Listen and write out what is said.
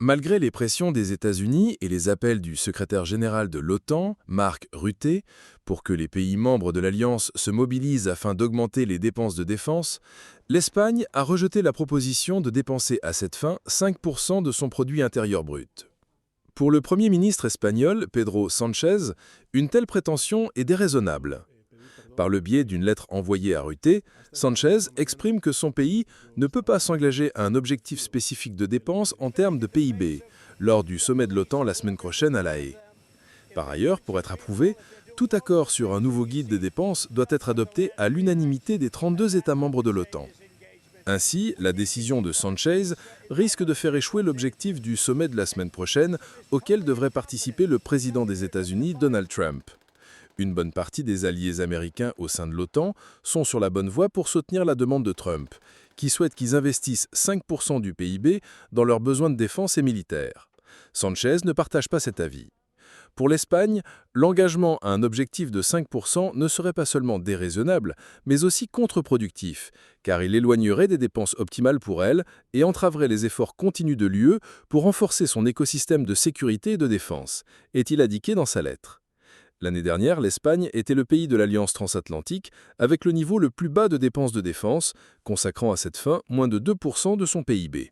Malgré les pressions des États-Unis et les appels du secrétaire général de l'OTAN, Mark Rutte, pour que les pays membres de l'Alliance se mobilisent afin d'augmenter les dépenses de défense, l'Espagne a rejeté la proposition de dépenser à cette fin 5% de son produit intérieur brut. Pour le Premier ministre espagnol, Pedro Sánchez, une telle prétention est déraisonnable. Par le biais d'une lettre envoyée à Rutte, Sánchez exprime que son pays ne peut pas s'engager à un objectif spécifique de dépenses en termes de PIB, lors du sommet de l'OTAN la semaine prochaine à La Haye. Par ailleurs, pour être approuvé, tout accord sur un nouveau guide des dépenses doit être adopté à l'unanimité des 32 États membres de l'OTAN. Ainsi, la décision de Sánchez risque de faire échouer l'objectif du sommet de la semaine prochaine, auquel devrait participer le président des États-Unis, Donald Trump. Une bonne partie des alliés américains au sein de l'OTAN sont sur la bonne voie pour soutenir la demande de Trump, qui souhaite qu'ils investissent 5% du PIB dans leurs besoins de défense et militaires. Sánchez ne partage pas cet avis. Pour l'Espagne, l'engagement à un objectif de 5% ne serait pas seulement déraisonnable, mais aussi contre-productif, car il éloignerait des dépenses optimales pour elle et entraverait les efforts continus de l'UE pour renforcer son écosystème de sécurité et de défense, est-il indiqué dans sa lettre. L'année dernière, l'Espagne était le pays de l'Alliance transatlantique avec le niveau le plus bas de dépenses de défense, consacrant à cette fin moins de 2% de son PIB.